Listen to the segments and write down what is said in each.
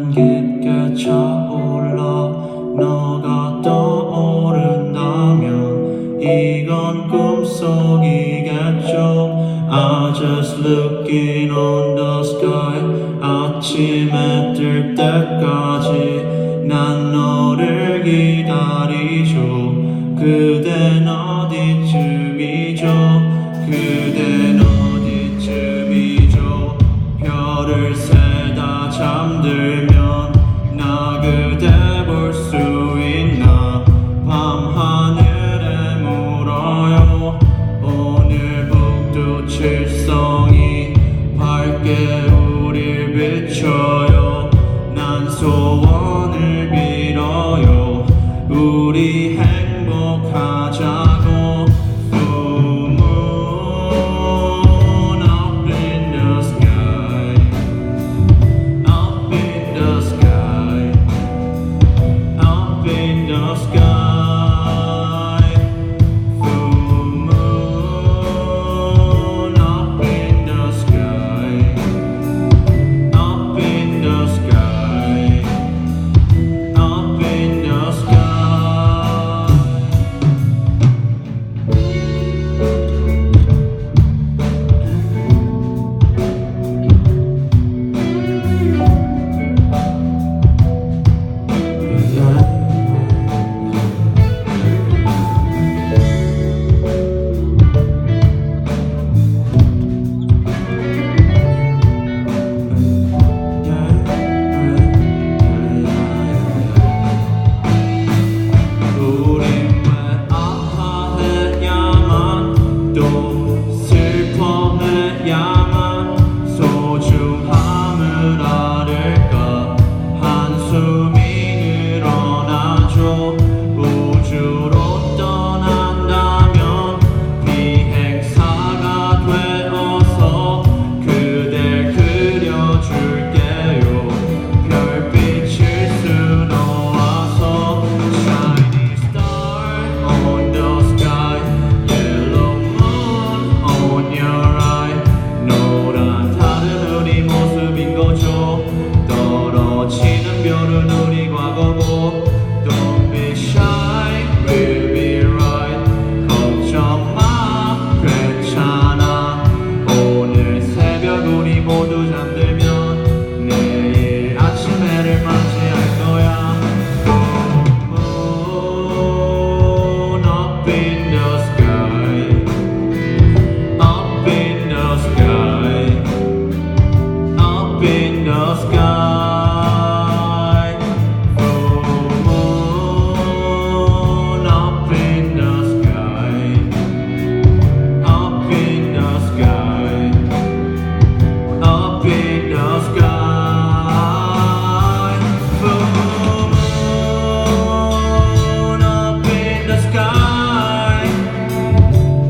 난 깊게 차올라 너가 떠오른다면 이건 꿈속이겠죠. I just looking on the sky. 아침에 뜰 때까지 난 너를 기다리죠. 그댄 어디쯤이죠? 그댄 어디쯤이죠? 별을 세다 잠들면 나 그대 볼 수 있나? 밤하늘에 물어요. 오늘 북두 칠성이 밝게 우릴 비춰요. 난 소원을 빌어요. 우리 행복하자고. Full moon up in the sky, up in the sky, up in the sky. Full moon up in the sky, up in the sky, up in the sky. 우린 왜 아파해야만 또 슬퍼해야만 소중함을 알을까? 한숨이 늘어나죠. 우주로 떠난다면 비행사가 되어서 그댈 그려줄게요. 별빛을 수놓아서 Shiny star on the sky, yellow moon on your eye. 노란 달은 우리 모습인 거죠. 떨어지는 별은 우리 과거고. Don't be shy, we'll be right. 걱정 마, 괜찮아. 오늘 새벽 우리 모두 잠들면 내일 아침 해를 맞이할 거야. Moon up in the sky, up in the sky, up in the sky. Full moon up in the sky, up in the sky, up in the sky. Full moon up in the sky,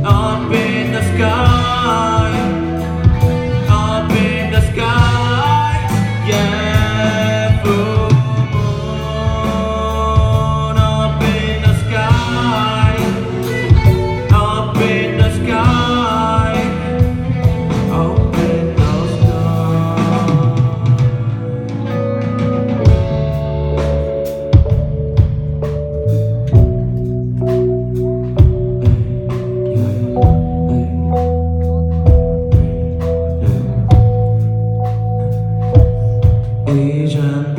up in the sky, up in the sky. Yeah, full moon up in the sky, up in the sky, up in the sky. 이젠